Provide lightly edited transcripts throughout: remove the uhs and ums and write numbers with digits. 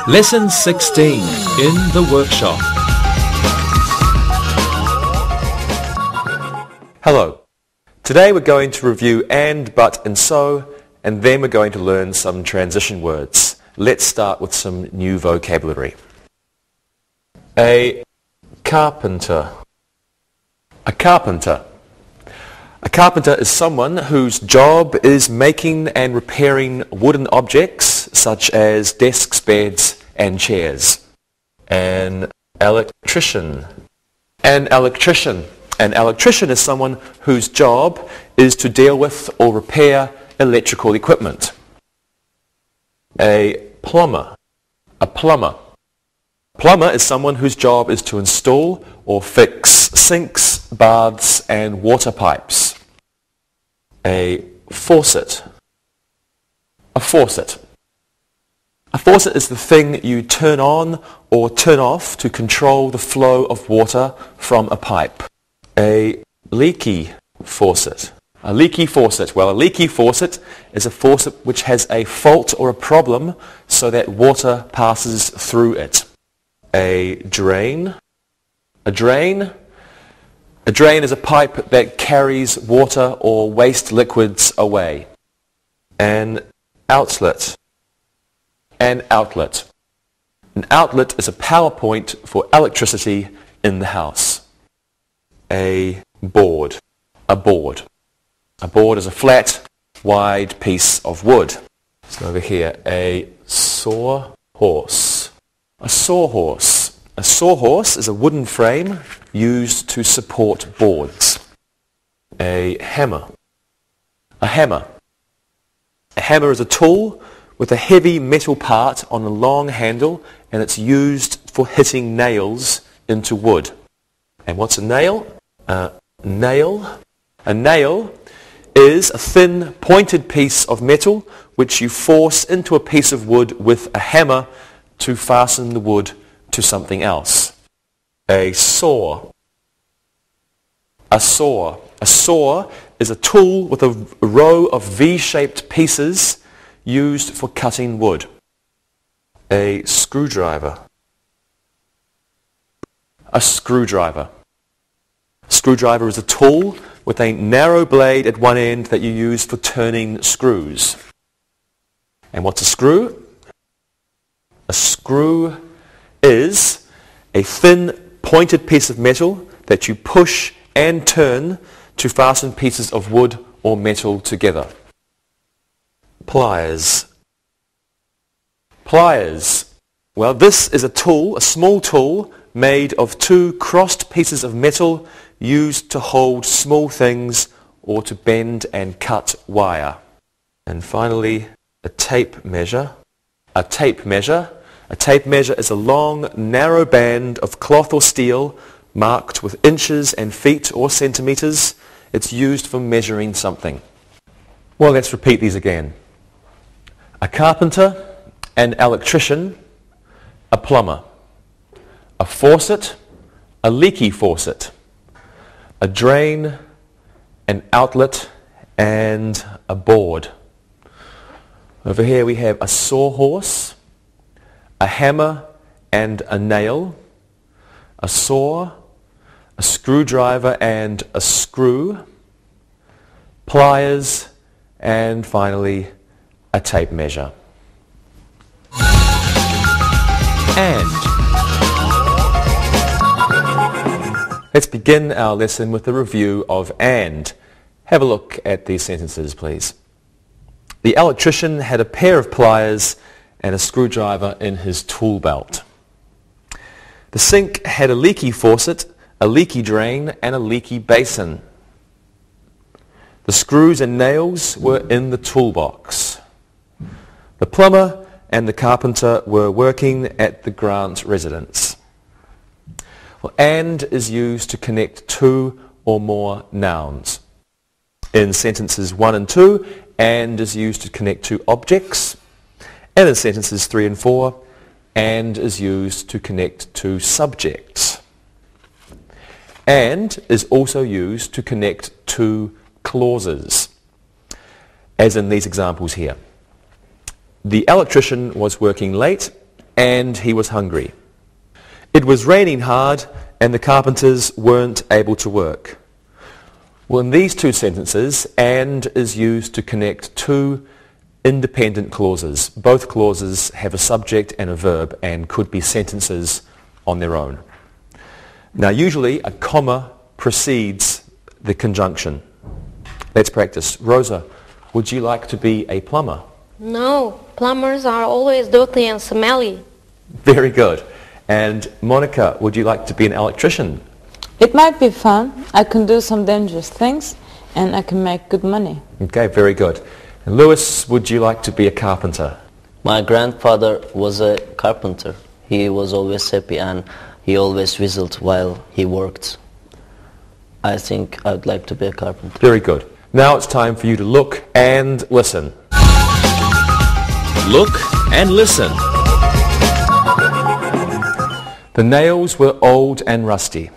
Lesson 16 in the workshop. Hello. Today we're going to review and, but and so, and then we're going to learn some transition words. Let's start with some new vocabulary. A carpenter. A carpenter. A carpenter is someone whose job is making and repairing wooden objects such as desks, beds and chairs. An electrician. An electrician. An electrician is someone whose job is to deal with or repair electrical equipment. A plumber. A plumber. A plumber is someone whose job is to install or fix sinks, baths and water pipes. A faucet. A faucet. A faucet is the thing you turn on or turn off to control the flow of water from a pipe. A leaky faucet. A leaky faucet. Well, a leaky faucet is a faucet which has a fault or a problem so that water passes through it. A drain. A drain. A drain is a pipe that carries water or waste liquids away. An outlet. An outlet. An outlet is a power point for electricity in the house. A board. A board. A board is a flat, wide piece of wood. So over here, a sawhorse. A sawhorse. A sawhorse is a wooden frame used to support boards. A hammer. A hammer. A hammer is a tool with a heavy metal part on a long handle, and it's used for hitting nails into wood. And what's a nail? A nail is a thin, pointed piece of metal which you force into a piece of wood with a hammer to fasten the wood to something else. A saw. A saw. A saw is a tool with a row of V-shaped pieces used for cutting wood. A screwdriver. A screwdriver. A screwdriver is a tool with a narrow blade at one end that you use for turning screws. And what's a screw? A screw is a thin, pointed piece of metal that you push and turn to fasten pieces of wood or metal together. Pliers. Pliers. Well, this is a tool, a small tool, made of two crossed pieces of metal used to hold small things or to bend and cut wire. And finally, a tape measure. A tape measure. A tape measure is a long, narrow band of cloth or steel marked with inches and feet or centimeters. It's used for measuring something. Well, let's repeat these again. A carpenter, an electrician, a plumber, a faucet, a leaky faucet, a drain, an outlet, and a board. Over here we have a sawhorse, a hammer and a nail, a saw, a screwdriver and a screw, pliers, and finally a tape measure. And. Let's begin our lesson with a review of and. Have a look at these sentences, please. The electrician had a pair of pliers and a screwdriver in his tool belt. The sink had a leaky faucet, a leaky drain, and a leaky basin. The screws and nails were in the toolbox. The plumber and the carpenter were working at the Grant residence. Well, and is used to connect two or more nouns. In sentences 1 and 2, and is used to connect two objects. And in sentences 3 and 4, and is used to connect two subjects. And is also used to connect two clauses, as in these examples here. The electrician was working late and he was hungry. It was raining hard and the carpenters weren't able to work. Well, in these two sentences, and is used to connect two independent clauses. Both clauses have a subject and a verb and could be sentences on their own. Now, usually a comma precedes the conjunction. Let's practice. Rosa, would you like to be a plumber? No, plumbers are always dirty and smelly. Very good. And Monica, would you like to be an electrician? It might be fun. I can do some dangerous things and I can make good money. Okay, very good. And Lewis, would you like to be a carpenter? My grandfather was a carpenter. He was always happy and he always whistled while he worked. I think I would like to be a carpenter. Very good. Now it's time for you to look and listen. Look and listen. The nails were old and rusty.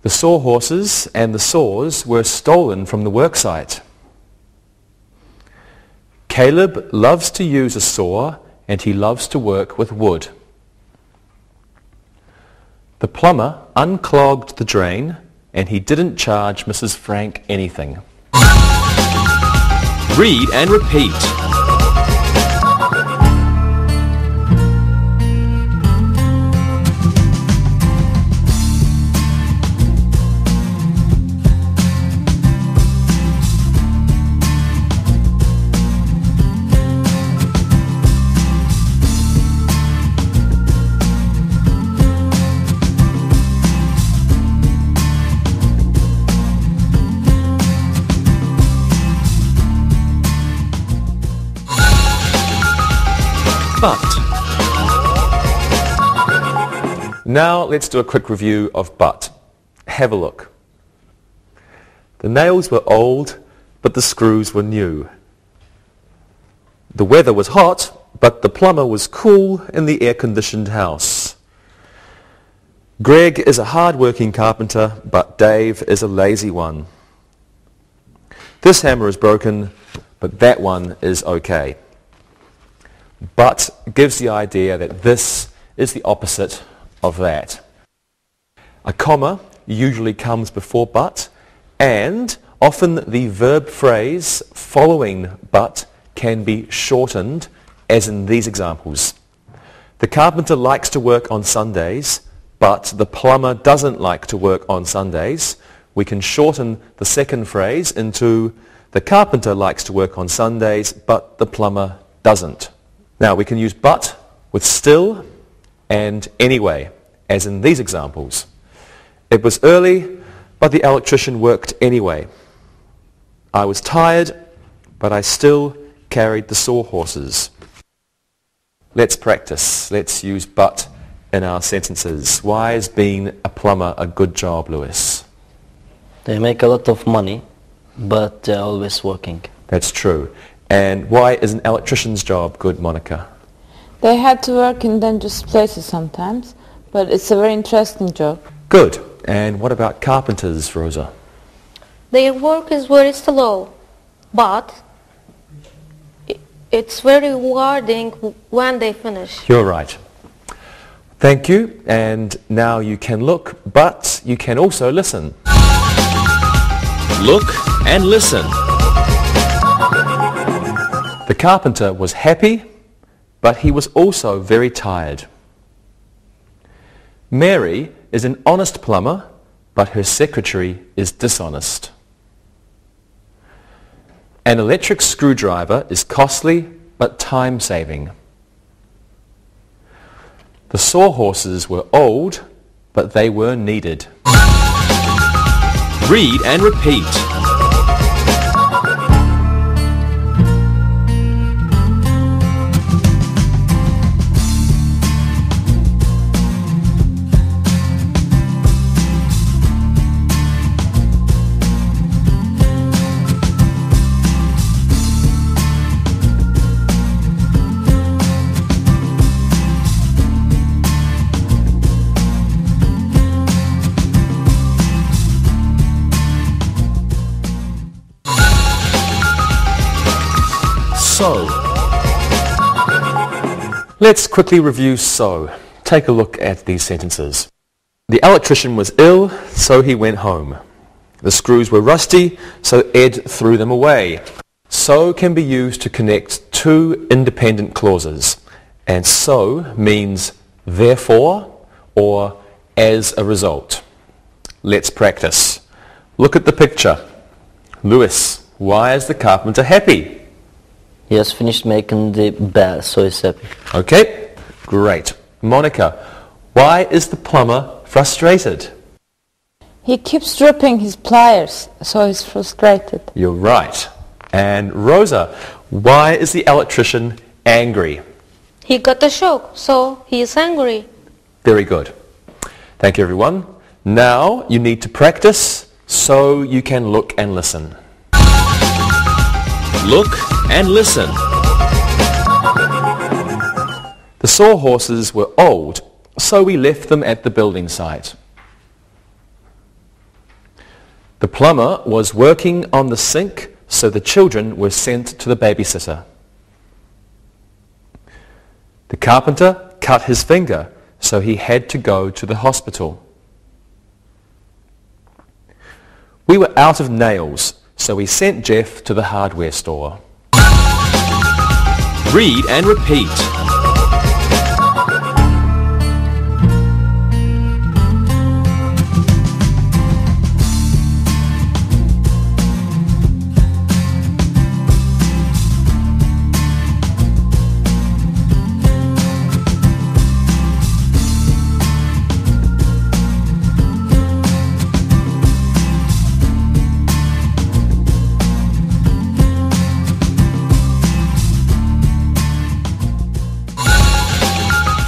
The sawhorses and the saws were stolen from the worksite. Caleb loves to use a saw and he loves to work with wood. The plumber unclogged the drain and he didn't charge Mrs. Frank anything. Read and repeat. But. Now let's do a quick review of but. Have a look. The nails were old, but the screws were new. The weather was hot, but the plumber was cool in the air-conditioned house. Greg is a hard-working carpenter, but Dave is a lazy one. This hammer is broken, but that one is okay. But gives the idea that this is the opposite of that. A comma usually comes before but, and often the verb phrase following but can be shortened, as in these examples. The carpenter likes to work on Sundays, but the plumber doesn't like to work on Sundays. We can shorten the second phrase into the carpenter likes to work on Sundays, but the plumber doesn't. Now we can use but with still and anyway, as in these examples. It was early, but the electrician worked anyway. I was tired, but I still carried the sawhorses. Let's practice. Let's use but in our sentences. Why is being a plumber a good job, Lewis? They make a lot of money, but they're always working. That's true. And why is an electrician's job good, Monica? They had to work in dangerous places sometimes, but it's a very interesting job. Good. And what about carpenters, Rosa? Their work is very slow, but it's very rewarding when they finish. You're right. Thank you. And now you can look, but you can also listen. Look and listen. The carpenter was happy, but he was also very tired. Mary is an honest plumber, but her secretary is dishonest. An electric screwdriver is costly, but time-saving. The sawhorses were old, but they were needed. Read and repeat. So. Let's quickly review so. Take a look at these sentences. The electrician was ill, so he went home. The screws were rusty, so Ed threw them away. So can be used to connect two independent clauses. And so means therefore or as a result. Let's practice. Look at the picture. Lewis, why is the carpenter happy? He has finished making the bell, so he's happy. Okay, great. Monica, why is the plumber frustrated? He keeps dripping his pliers, so he's frustrated. You're right. And Rosa, why is the electrician angry? He got a shock, so he is angry. Very good. Thank you, everyone. Now you need to practice so you can look and listen. Look and listen. The sawhorses were old, so we left them at the building site. The plumber was working on the sink, so the children were sent to the babysitter. The carpenter cut his finger, so he had to go to the hospital. We were out of nails, so we sent Jeff to the hardware store. Read and repeat.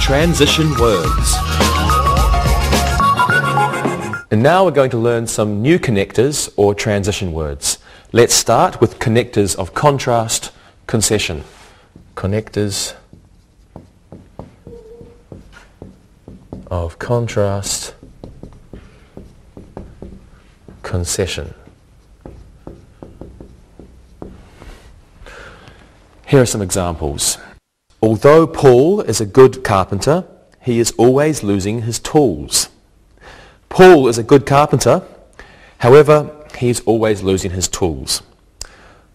Transition words. And now we're going to learn some new connectors or transition words. Let's start with connectors of contrast, concession. Connectors of contrast, concession. Here are some examples. Although Paul is a good carpenter, he is always losing his tools. Paul is a good carpenter, however, he is always losing his tools.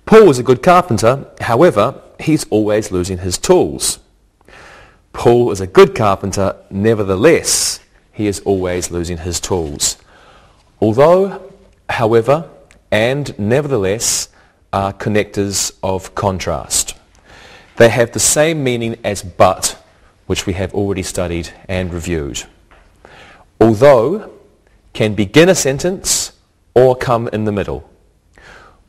Paul is a good carpenter, however, he's always losing his tools. Paul is a good carpenter, nevertheless, he is always losing his tools. Although, however, and nevertheless are connectors of contrast. They have the same meaning as but, which we have already studied and reviewed. Although can begin a sentence or come in the middle.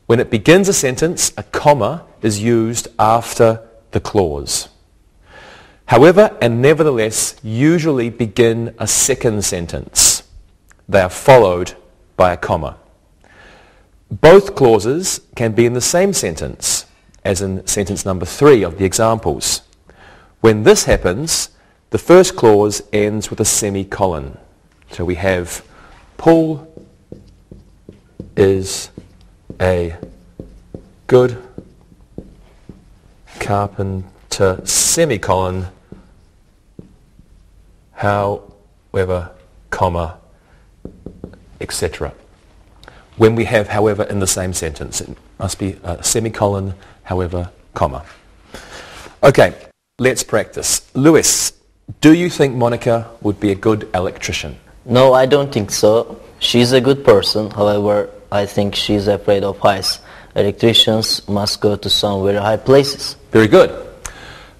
When it begins a sentence, a comma is used after the clause. However and nevertheless usually begin a second sentence. They are followed by a comma. Both clauses can be in the same sentence, as in sentence number 3 of the examples. When this happens, the first clause ends with a semicolon. So we have Paul is a good carpenter, semicolon, however, comma, etc. When we have however in the same sentence, it must be a semicolon, however, comma. Okay, let's practice. Lewis, do you think Monica would be a good electrician? No, I don't think so. She's a good person, however, I think she's afraid of heights. Electricians must go to some very high places. Very good.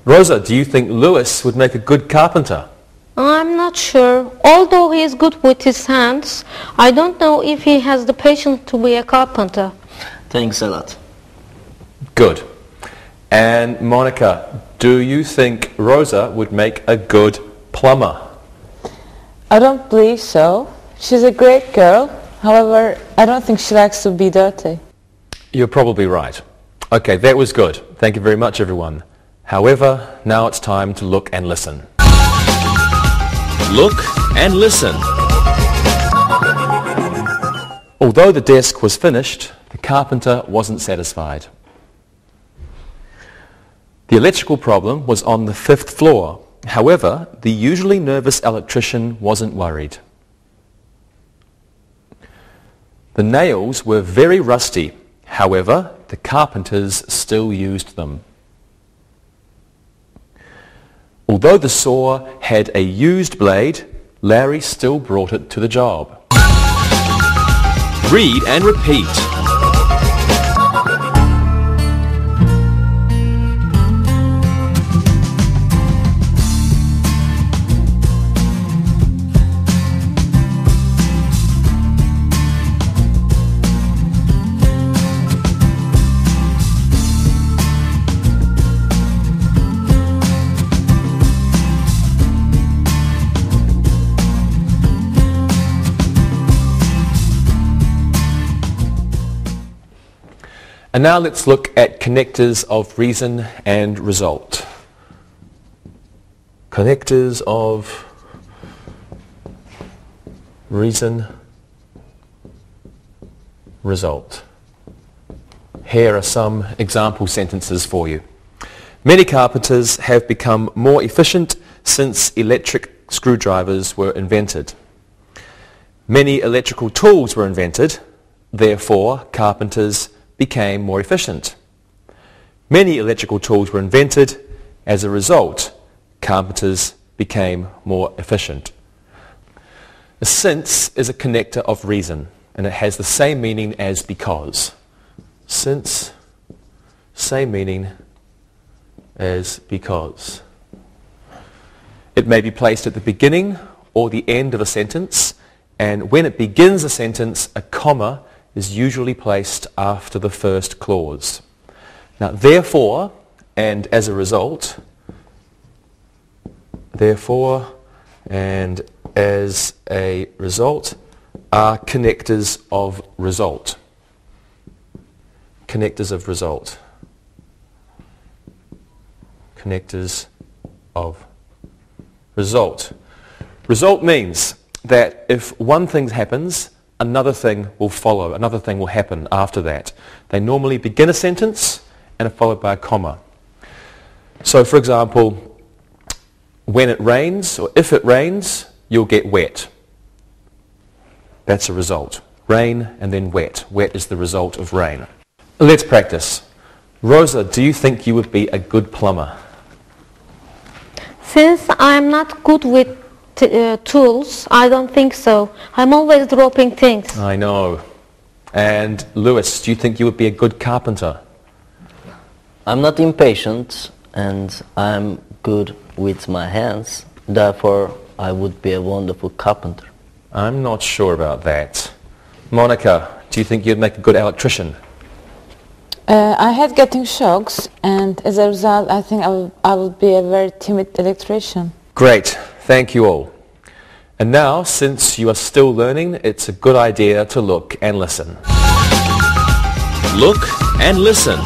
Rosa, do you think Lewis would make a good carpenter? I'm not sure. Although he is good with his hands, I don't know if he has the patience to be a carpenter. Thanks a lot. Good. And Monica, do you think Rosa would make a good plumber? I don't believe so. She's a great girl. However, I don't think she likes to be dirty. You're probably right. Okay, that was good. Thank you very much, everyone. However, now it's time to look and listen. Look and listen. Although the desk was finished, the carpenter wasn't satisfied. The electrical problem was on the 5th floor. However, the usually nervous electrician wasn't worried. The nails were very rusty. However, the carpenters still used them. Although the saw had a used blade, Larry still brought it to the job. Read and repeat. And now let's look at connectors of reason and result. Connectors of reason, result. Here are some example sentences for you. Many carpenters have become more efficient since electric screwdrivers were invented. Many electrical tools were invented, therefore carpenters became more efficient. Many electrical tools were invented. As a result, carpenters became more efficient. Since is a connector of reason, and it has the same meaning as because. Since, same meaning as because. It may be placed at the beginning or the end of a sentence, and when it begins a sentence, a comma is usually placed after the first clause. Now, therefore, and as a result, therefore, and as a result, are connectors of result. Connectors of result. Connectors of result. Result means that if one thing happens, another thing will follow, another thing will happen after that. They normally begin a sentence and are followed by a comma. So for example, when it rains, or if it rains, you'll get wet. That's a result. Rain and then wet. Wet is the result of rain. Let's practice. Rosa, do you think you would be a good plumber? Since I'm not good with tools, I don't think so. I'm always dropping things. I know. And Lewis, do you think you would be a good carpenter? I'm not impatient and I'm good with my hands. Therefore, I would be a wonderful carpenter. I'm not sure about that. Monica, do you think you'd make a good electrician? I hate getting shocks, and as a result, I think I will be a very timid electrician. Great. Thank you all. And now, since you are still learning, it's a good idea to look and listen. Look and listen.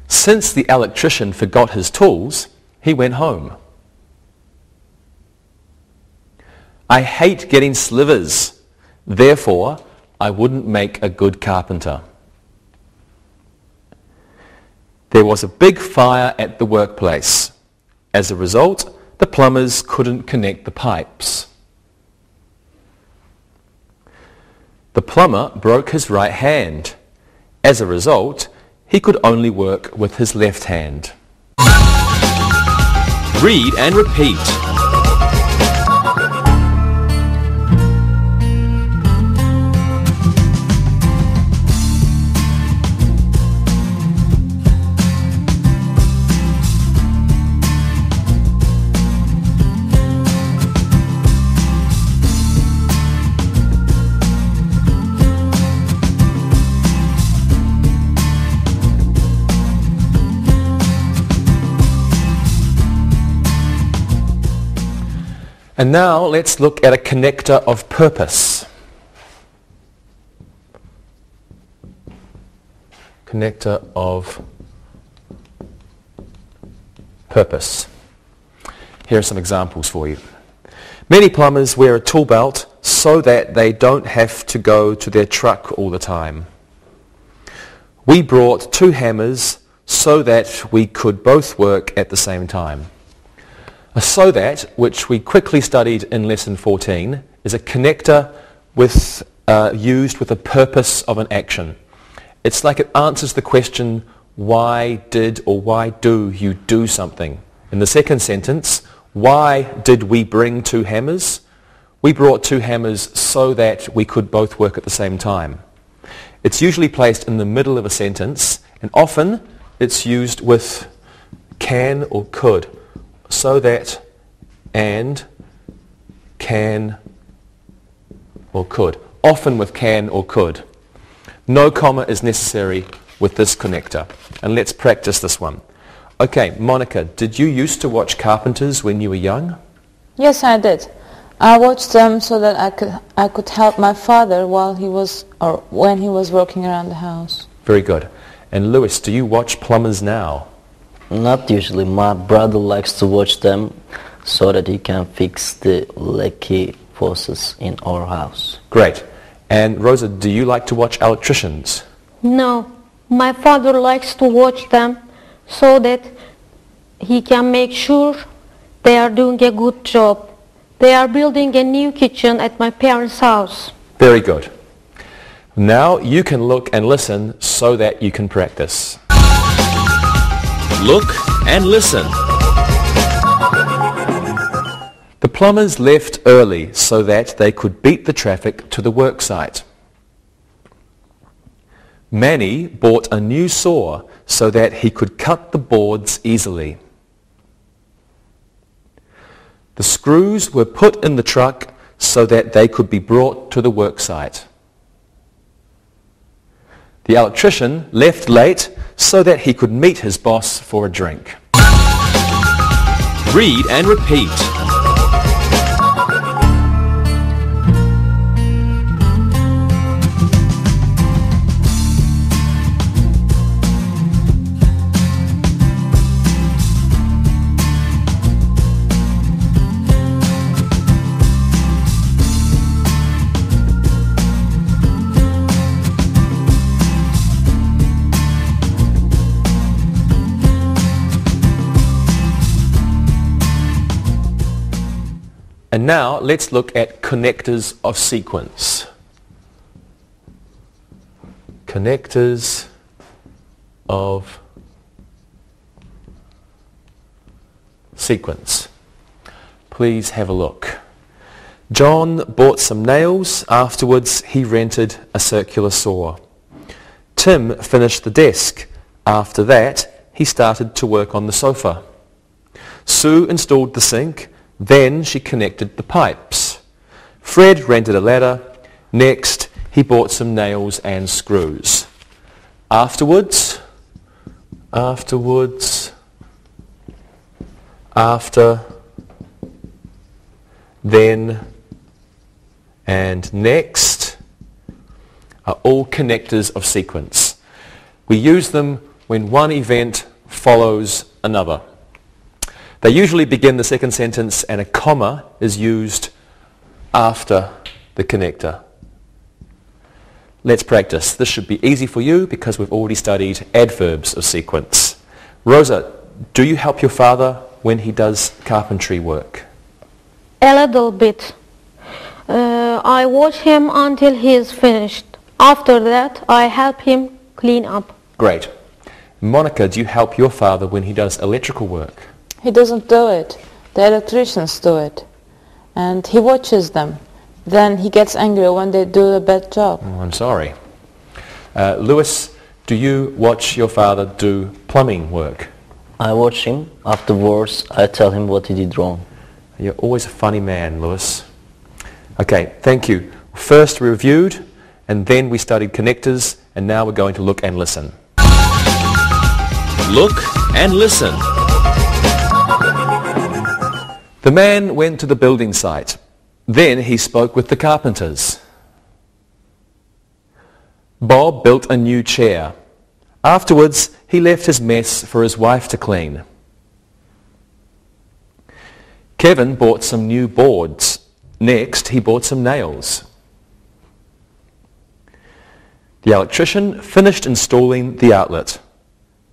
Since the electrician forgot his tools, he went home. I hate getting slivers. Therefore, I wouldn't make a good carpenter. There was a big fire at the workplace. As a result, the plumbers couldn't connect the pipes. The plumber broke his right hand. As a result, he could only work with his left hand. Read and repeat. And now let's look at a connector of purpose. Connector of purpose. Here are some examples for you. Many plumbers wear a tool belt so that they don't have to go to their truck all the time. We brought 2 hammers so that we could both work at the same time. A so that, which we quickly studied in lesson 14, is a connector used with the purpose of an action. It's like it answers the question, why did or why do you do something? In the second sentence, why did we bring 2 hammers? We brought 2 hammers so that we could both work at the same time. It's usually placed in the middle of a sentence, and often it's used with can or could. So that, and, can or could. Often with can or could. No comma is necessary with this connector. And let's practice this one. Okay, Monica, did you used to watch Carpenters when you were young? Yes, I did. I watched them so that I could help my father when he was working around the house. Very good. And Lewis, do you watch Plumbers now? Not usually. My brother likes to watch them so that he can fix the leaky faucets in our house. Great. And Rosa, do you like to watch Electricians? No, my father likes to watch them so that he can make sure they are doing a good job. They are building a new kitchen at my parents' house. Very good. Now you can look and listen so that you can practice. Look and listen. The plumbers left early so that they could beat the traffic to the work site. Manny bought a new saw so that he could cut the boards easily. The screws were put in the truck so that they could be brought to the work site. The electrician left late so that he could meet his boss for a drink. Read and repeat. And now let's look at connectors of sequence. Connectors of sequence. Please have a look. John bought some nails. Afterwards, he rented a circular saw. Tim finished the desk. After that, he started to work on the sofa. Sue installed the sink. Then she connected the pipes. Fred rented a ladder. Next, he bought some nails and screws. Afterwards, after, then, and next are all connectors of sequence. We use them when one event follows another. They usually begin the second sentence and a comma is used after the connector. Let's practice. This should be easy for you because we've already studied adverbs of sequence. Rosa, do you help your father when he does carpentry work? A little bit. I watch him until he is finished. After that, I help him clean up. Great. Monica, do you help your father when he does electrical work? He doesn't do it. The electricians do it. And he watches them. Then he gets angry when they do a bad job. Oh, I'm sorry. Lewis, do you watch your father do plumbing work? I watch him. Afterwards, I tell him what he did wrong. You're always a funny man, Lewis. Okay, thank you. First we reviewed, and then we studied connectors, and now we're going to look and listen. Look and listen. The man went to the building site. Then he spoke with the carpenters. Bob built a new chair. Afterwards, he left his mess for his wife to clean. Kevin bought some new boards. Next, he bought some nails. The electrician finished installing the outlet.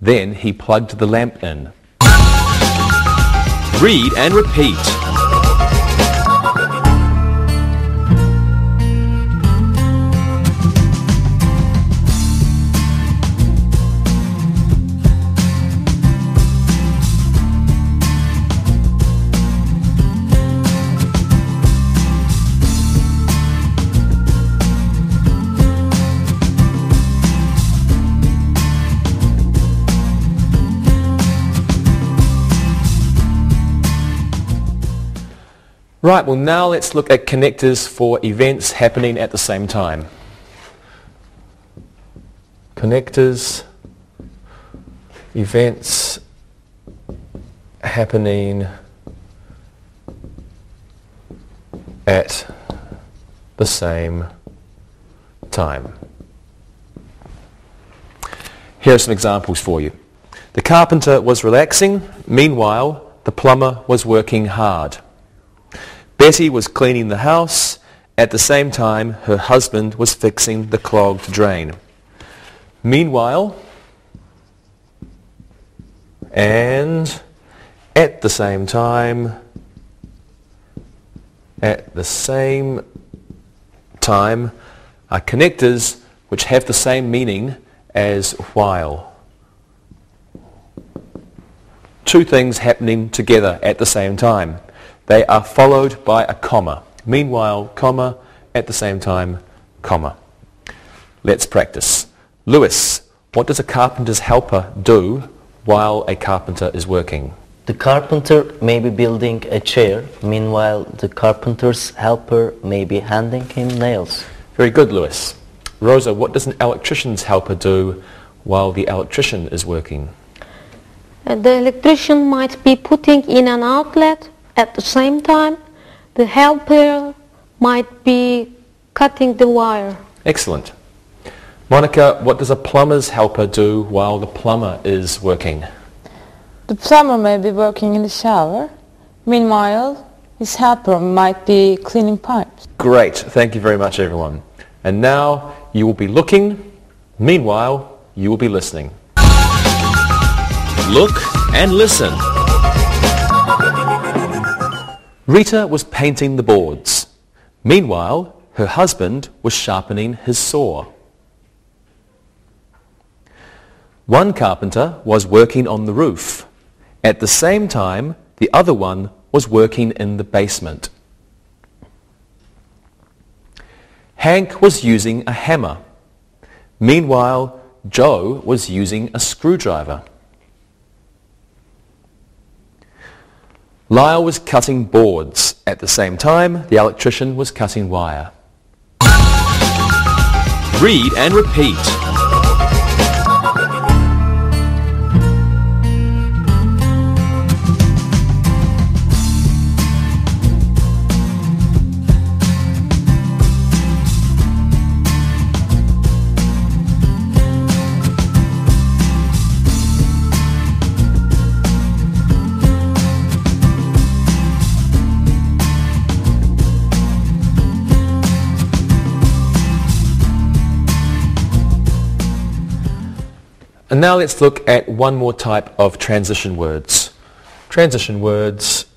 Then he plugged the lamp in. Read and repeat. Right, well now let's look at connectors for events happening at the same time. Connectors, events happening at the same time. Here are some examples for you. The carpenter was relaxing, meanwhile the plumber was working hard. Betty was cleaning the house. At the same time, her husband was fixing the clogged drain. Meanwhile, and at the same time, are connectors which have the same meaning as while. Two things happening together at the same time. They are followed by a comma. Meanwhile, comma, at the same time, comma. Let's practice. Lewis, what does a carpenter's helper do while a carpenter is working? The carpenter may be building a chair. Meanwhile, the carpenter's helper may be handing him nails. Very good, Lewis. Rosa, what does an electrician's helper do while the electrician is working? The electrician might be putting in an outlet. At the same time, the helper might be cutting the wire. Excellent. Monica, what does a plumber's helper do while the plumber is working? The plumber may be working in the shower. Meanwhile, his helper might be cleaning pipes. Great. Thank you very much, everyone. And now you will be looking. Meanwhile, you will be listening. Look and listen. Rita was painting the boards. Meanwhile, her husband was sharpening his saw. One carpenter was working on the roof. At the same time, the other one was working in the basement. Hank was using a hammer. Meanwhile, Joe was using a screwdriver. Lyle was cutting boards. At the same time, the electrician was cutting wire. Read and repeat. And now let's look at one more type of transition words. Transition words.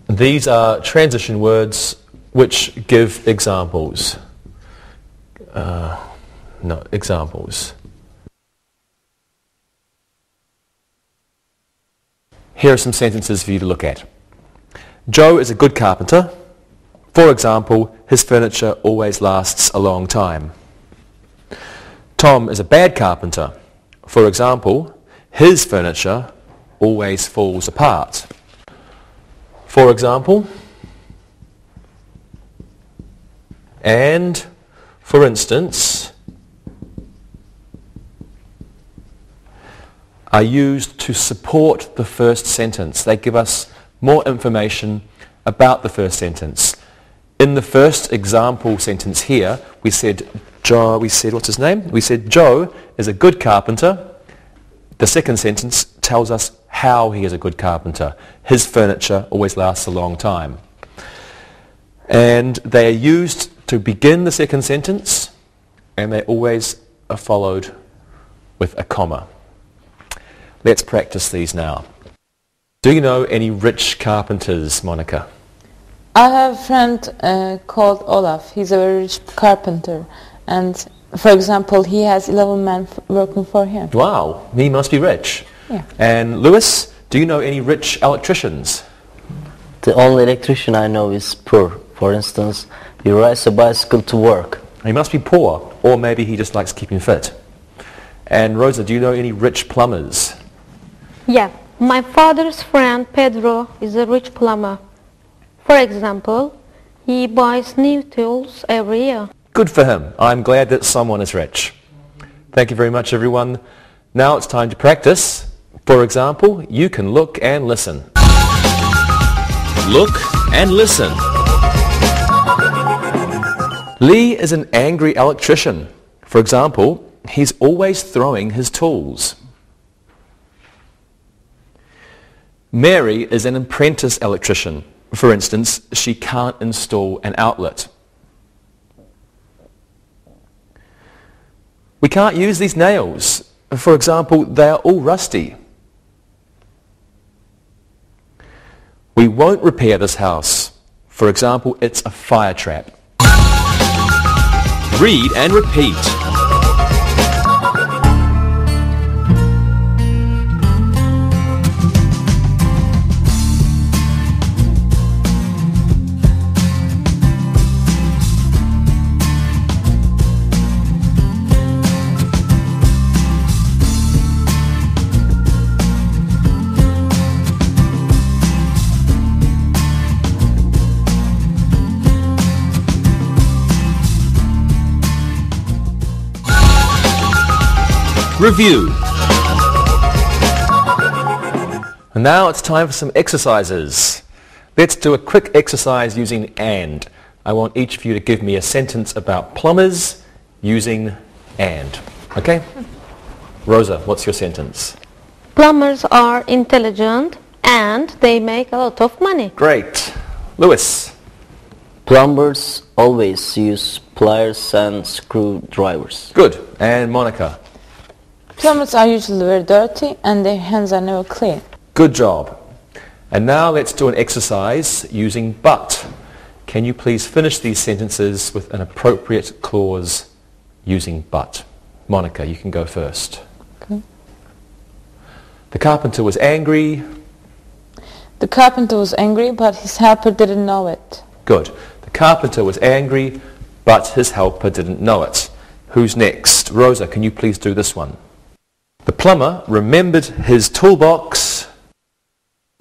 These are transition words which give examples. Examples. Here are some sentences for you to look at. Joe is a good carpenter. For example, his furniture always lasts a long time. Tom is a bad carpenter. For example, his furniture always falls apart. For example, and for instance, are used to support the first sentence. They give us more information about the first sentence. In the first example sentence here, we said Joe is a good carpenter. The second sentence tells us how he is a good carpenter. His furniture always lasts a long time. And they are used to begin the second sentence and they always are followed with a comma. Let's practice these now. Do you know any rich carpenters, Monica? I have a friend called Olaf. He's a very rich carpenter. And, for example, he has 11 men working for him. Wow, he must be rich. Yeah. And Lewis, do you know any rich electricians? The only electrician I know is poor. For instance, he rides a bicycle to work. He must be poor, or maybe he just likes keeping fit. And Rosa, do you know any rich plumbers? Yeah, my father's friend Pedro is a rich plumber. For example, he buys new tools every year. Good for him. I'm glad that someone is rich. Thank you very much, everyone. Now it's time to practice. For example, you can look and listen. Look and listen. Lee is an angry electrician. For example, he's always throwing his tools. Mary is an apprentice electrician. For instance, she can't install an outlet. We can't use these nails. For example, they are all rusty. We won't repair this house. For example, it's a fire trap. Read and repeat. Review. And now it's time for some exercises. Let's do a quick exercise using and. I want each of you to give me a sentence about plumbers using and. Okay? Rosa, what's your sentence? Plumbers are intelligent and they make a lot of money. Great. Lewis? Plumbers always use pliers and screwdrivers. Good. And Monica? Plumbers are usually very dirty and their hands are never clean. Good job. And now let's do an exercise using but. Can you please finish these sentences with an appropriate clause using but? Monica, you can go first. Okay. The carpenter was angry. The carpenter was angry, but his helper didn't know it. Good. The carpenter was angry, but his helper didn't know it. Who's next? Rosa, can you please do this one? The plumber remembered his toolbox.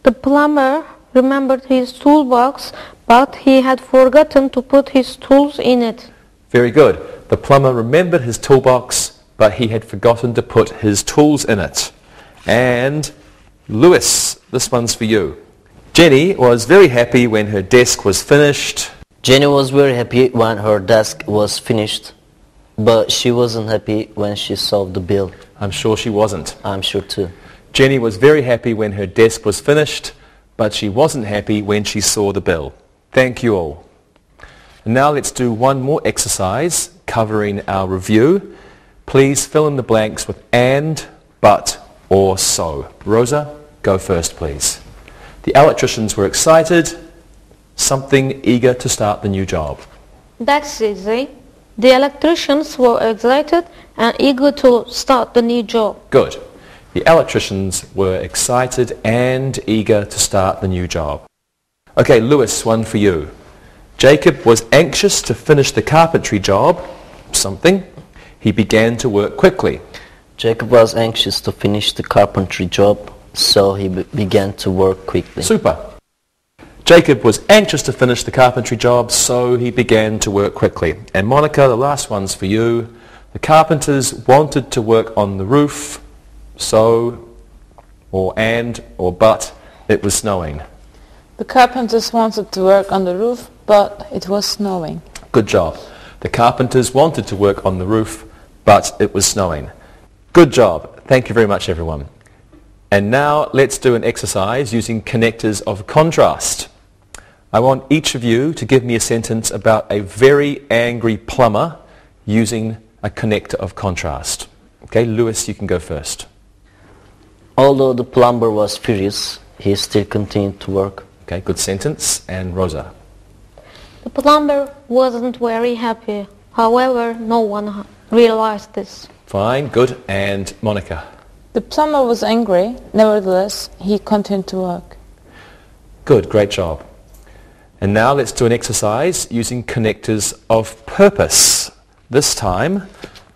The plumber remembered his toolbox, but he had forgotten to put his tools in it. Very good. The plumber remembered his toolbox, but he had forgotten to put his tools in it. And Lewis, this one's for you. Jenny was very happy when her desk was finished. Jenny was very happy when her desk was finished, but she wasn't happy when she saw the bill. I'm sure she wasn't. I'm sure too. Jenny was very happy when her desk was finished, but she wasn't happy when she saw the bill. Thank you all. And now let's do one more exercise covering our review. Please fill in the blanks with and, but, or so. Rosa, go first, please. The electricians were excited, something eager to start the new job. That's easy. The electricians were excited and eager to start the new job. Good. The electricians were excited and eager to start the new job. Okay, Lewis, one for you. Jacob was anxious to finish the carpentry job, something. He began to work quickly. Jacob was anxious to finish the carpentry job, so he began to work quickly. Super. Jacob was anxious to finish the carpentry job, so he began to work quickly. And Monica, the last one's for you. The carpenters wanted to work on the roof, so, or and, or but, it was snowing. The carpenters wanted to work on the roof, but it was snowing. Good job. The carpenters wanted to work on the roof, but it was snowing. Good job. Thank you very much, everyone. And now let's do an exercise using connectors of contrast. I want each of you to give me a sentence about a very angry plumber using a a connector of contrast. Okay, Lewis, you can go first. Although the plumber was furious, he still continued to work. Okay, good sentence. And Rosa. The plumber wasn't very happy. However, no one realized this. Fine, good. And Monica. The plumber was angry. Nevertheless, he continued to work. Good, great job. And now let's do an exercise using connectors of purpose. This time,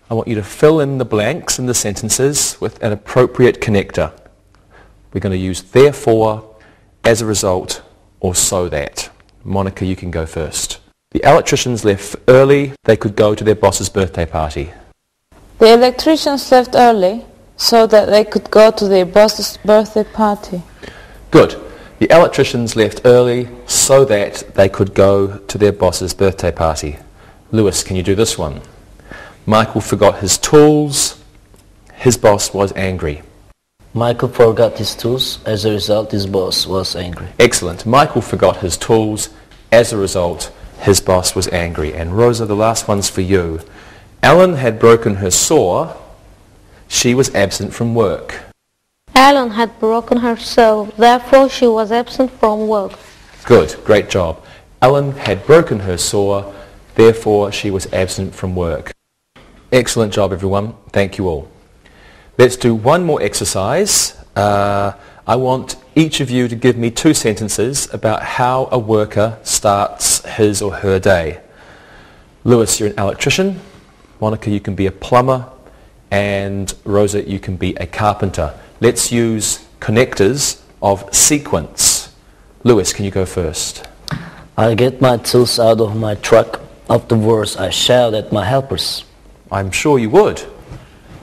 I want you to fill in the blanks in the sentences with an appropriate connector. We're going to use therefore, as a result, or so that. Monica, you can go first. The electricians left early. They could go to their boss's birthday party. The electricians left early so that they could go to their boss's birthday party. Good. The electricians left early so that they could go to their boss's birthday party. Lewis, can you do this one? Michael forgot his tools. His boss was angry. Michael forgot his tools. As a result, his boss was angry. Excellent. Michael forgot his tools. As a result, his boss was angry. And Rosa, the last one's for you. Ellen had broken her saw. She was absent from work. Ellen had broken her saw, therefore she was absent from work. Good, great job. Ellen had broken her saw, therefore she was absent from work. Excellent job, everyone. Thank you all. Let's do one more exercise. I want each of you to give me 2 sentences about how a worker starts his or her day. Lewis, you're an electrician. Monica, you can be a plumber. And Rosa, you can be a carpenter. Let's use connectors of sequence. Lewis, can you go first? I get my tools out of my truck. Afterwards, I shout at my helpers. I'm sure you would.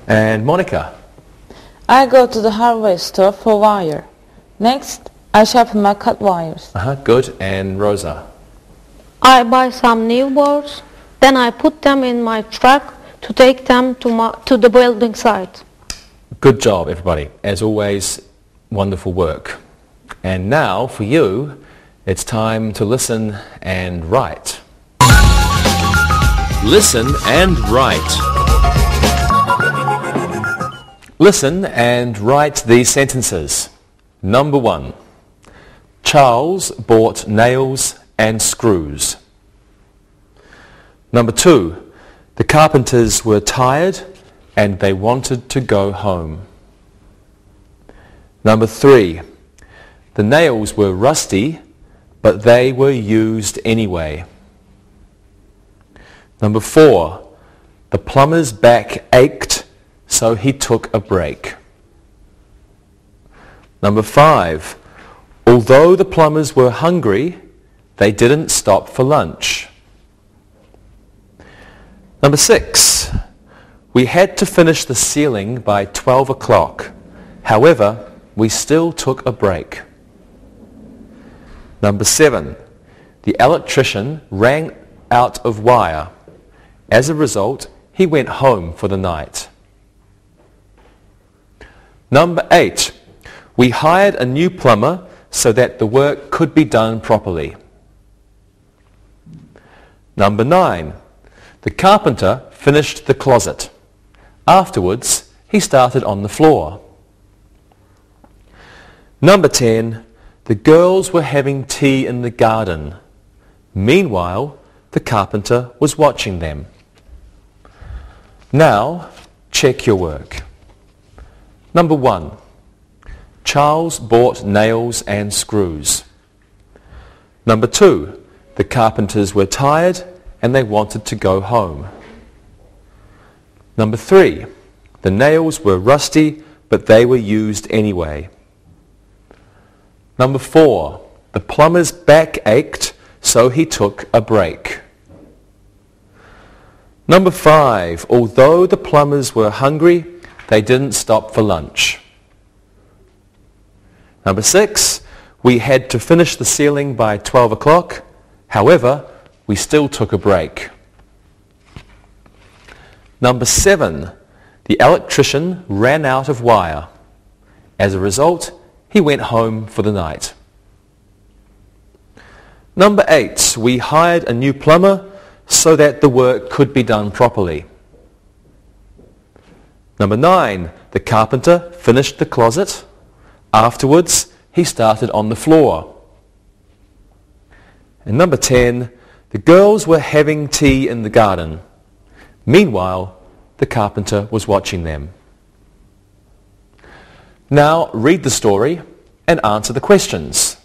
And Monica? I go to the hardware store for wire. Next, I sharpen my cut wires. Good. And Rosa? I buy some new boards, then I put them in my truck to take them to the building site. Good job, everybody. As always, wonderful work. And now, for you, it's time to listen and write. Listen and write. Listen and write these sentences. Number 1. Charles bought nails and screws. Number 2. The carpenters were tired and they wanted to go home. Number 3. The nails were rusty, but they were used anyway. Number 4. The plumber's back ached, so he took a break. Number 5. Although the plumbers were hungry, they didn't stop for lunch. Number 6. We had to finish the ceiling by 12 o'clock. However, we still took a break. Number 7. The electrician ran out of wire. As a result, he went home for the night. Number 8. We hired a new plumber so that the work could be done properly. Number 9. The carpenter finished the closet. Afterwards, he started on the floor. Number 10. The girls were having tea in the garden. Meanwhile, the carpenter was watching them. Now, check your work. Number 1. Charles bought nails and screws. Number 2. The carpenters were tired and they wanted to go home. Number 3. The nails were rusty, but they were used anyway. Number 4. The plumber's back ached, so he took a break. Number 5. Although the plumbers were hungry, they didn't stop for lunch. Number 6. We had to finish the ceiling by 12 o'clock. However, we still took a break. Number 7. The electrician ran out of wire. As a result, he went home for the night. Number 8. We hired a new plumber so that the work could be done properly. Number 9, the carpenter finished the closet. Afterwards, he started on the floor. And number 10, the girls were having tea in the garden. Meanwhile, the carpenter was watching them. Now read the story and answer the questions.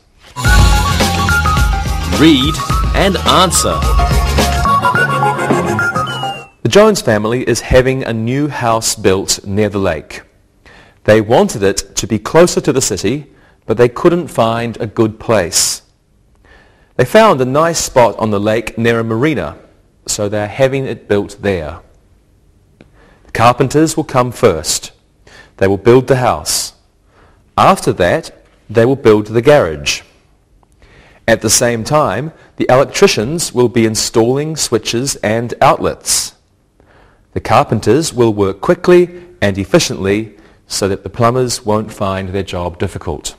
Read and answer. The Jones family is having a new house built near the lake. They wanted it to be closer to the city, but they couldn't find a good place. They found a nice spot on the lake near a marina, so they're having it built there. The carpenters will come first. They will build the house. After that, they will build the garage. At the same time, the electricians will be installing switches and outlets. The carpenters will work quickly and efficiently so that the plumbers won't find their job difficult.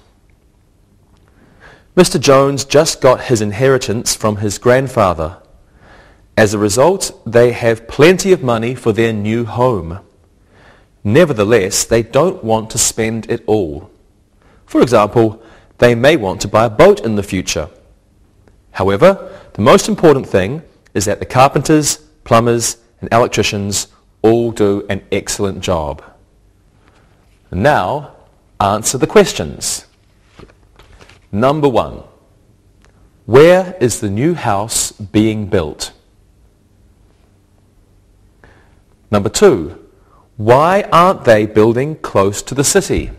Mr. Jones just got his inheritance from his grandfather. As a result, they have plenty of money for their new home. Nevertheless, they don't want to spend it all. For example, they may want to buy a boat in the future. However, the most important thing is that the carpenters, plumbers, and electricians all do an excellent job. Now, answer the questions. Number 1. Where is the new house being built? Number 2. Why aren't they building close to the city?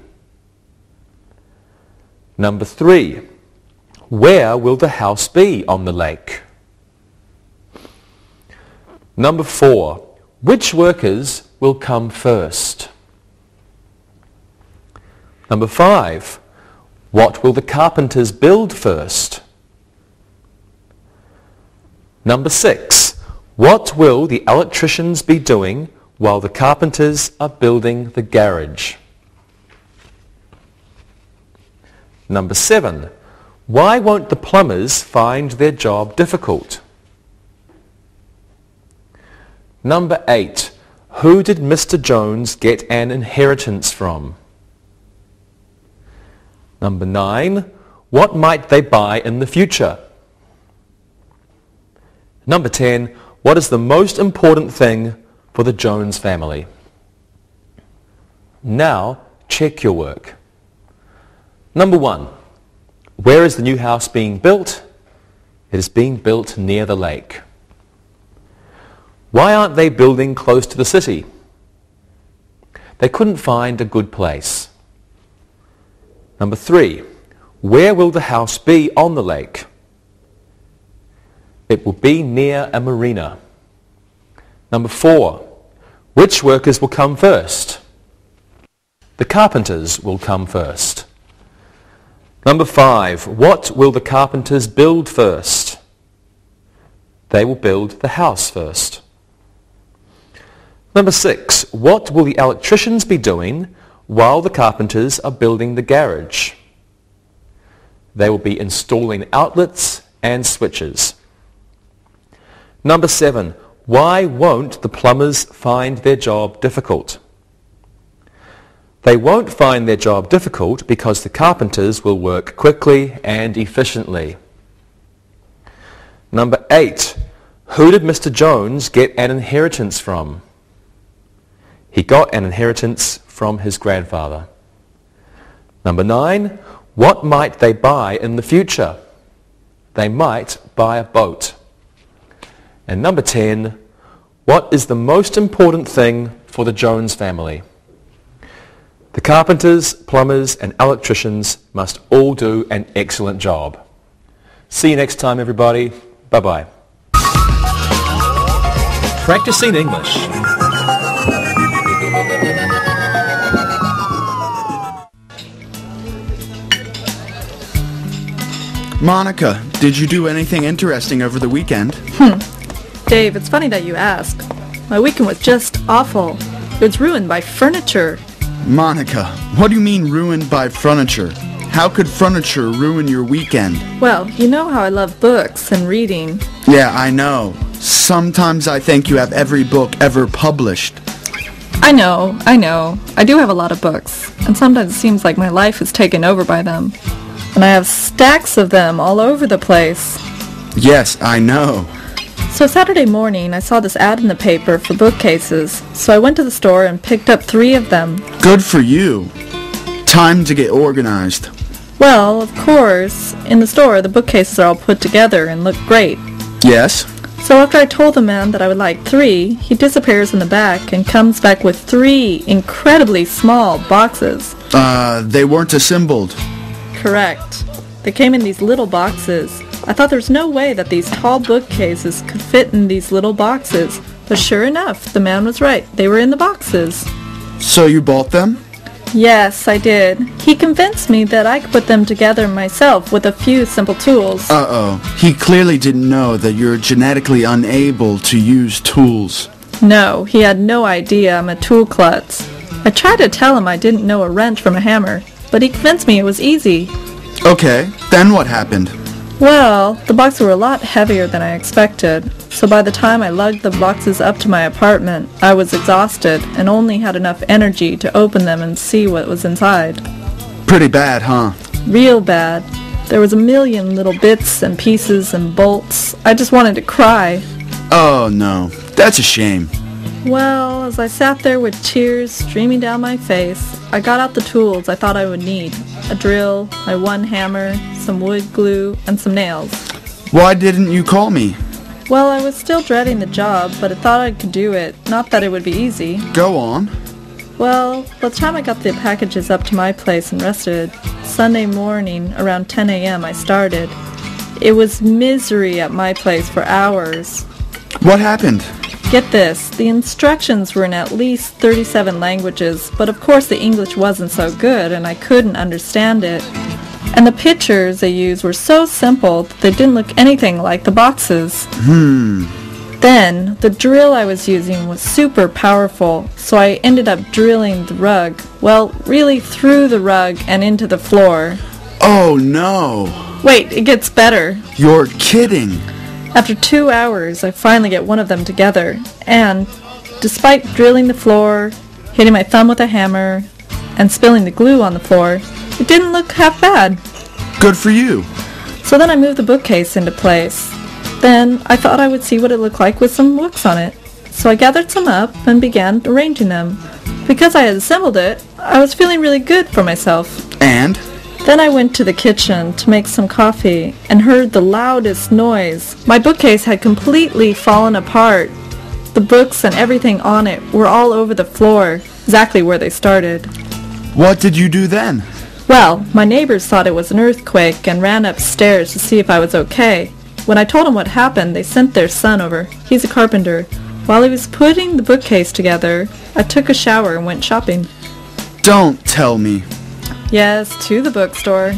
Number 3. Where will the house be on the lake? Number 4. Which workers will come first? Number 5. What will the carpenters build first? Number 6. What will the electricians be doing while the carpenters are building the garage? Number 7. Why won't the plumbers find their job difficult? Number 8. Who did Mr. Jones get an inheritance from? Number 9. What might they buy in the future? Number 10. What is the most important thing for the Jones family? Now, check your work. Number 1. Where is the new house being built? It is being built near the lake. Why aren't they building close to the city? They couldn't find a good place. Number 3. Where will the house be on the lake? It will be near a marina. Number 4. Which workers will come first? The carpenters will come first. Number 5. What will the carpenters build first? They will build the house first. Number 6. What will the electricians be doing while the carpenters are building the garage? They will be installing outlets and switches. Number 7. Why won't the plumbers find their job difficult? They won't find their job difficult because the carpenters will work quickly and efficiently. Number 8. Who did Mr. Jones get an inheritance from? He got an inheritance from his grandfather. Number 9. What might they buy in the future? They might buy a boat. And number 10. What is the most important thing for the Jones family? The carpenters, plumbers, and electricians must all do an excellent job. See you next time, everybody. Bye-bye. Practicing English. Monica, did you do anything interesting over the weekend? Dave, it's funny that you ask. My weekend was just awful. It was ruined by furniture. Monica, what do you mean ruined by furniture? How could furniture ruin your weekend? Well, you know how I love books and reading. Yeah, I know. Sometimes I think you have every book ever published. I know. I do have a lot of books, and sometimes it seems like my life is taken over by them. And I have stacks of them all over the place. Yes, I know. So Saturday morning, I saw this ad in the paper for bookcases, so I went to the store and picked up 3 of them. Good for you. Time to get organized. Well, of course, in the store, the bookcases are all put together and look great. Yes? So after I told the man that I would like 3, he disappears in the back and comes back with 3 incredibly small boxes. They weren't assembled. Correct. They came in these little boxes. I thought there was no way that these tall bookcases could fit in these little boxes. But sure enough, the man was right. They were in the boxes. So you bought them? Yes, I did. He convinced me that I could put them together myself with a few simple tools. Uh-oh. He clearly didn't know that you're genetically unable to use tools. No, he had no idea I'm a tool klutz. I tried to tell him I didn't know a wrench from a hammer, but he convinced me it was easy. Okay, then what happened? Well, the boxes were a lot heavier than I expected, so by the time I lugged the boxes up to my apartment, I was exhausted and only had enough energy to open them and see what was inside. Pretty bad, huh? Real bad. There was a million little bits and pieces and bolts. I just wanted to cry. Oh no, that's a shame. Well, as I sat there with tears streaming down my face, I got out the tools I thought I would need. A drill, my 1 hammer, some wood glue, and some nails. Why didn't you call me? Well, I was still dreading the job, but I thought I could do it. Not that it would be easy. Go on. Well, by the time I got the packages up to my place and rested, Sunday morning around 10 a.m. I started. It was misery at my place for hours. What happened? Get this, the instructions were in at least 37 languages, but of course the English wasn't so good and I couldn't understand it. And the pictures they used were so simple that they didn't look anything like the boxes. Then, the drill I was using was super powerful, so I ended up drilling the rug. Well, really through the rug and into the floor. Oh no! Wait, it gets better. You're kidding! After 2 hours, I finally get one of them together, and despite drilling the floor, hitting my thumb with a hammer, and spilling the glue on the floor, it didn't look half bad. Good for you! So then I moved the bookcase into place. Then I thought I would see what it looked like with some books on it. So I gathered some up and began arranging them. Because I had assembled it, I was feeling really good for myself. And? Then I went to the kitchen to make some coffee and heard the loudest noise. My bookcase had completely fallen apart. The books and everything on it were all over the floor, exactly where they started. What did you do then? Well, my neighbors thought it was an earthquake and ran upstairs to see if I was okay. When I told them what happened, they sent their son over. He's a carpenter. While he was putting the bookcase together, I took a shower and went shopping. Don't tell me. Yes, to the bookstore.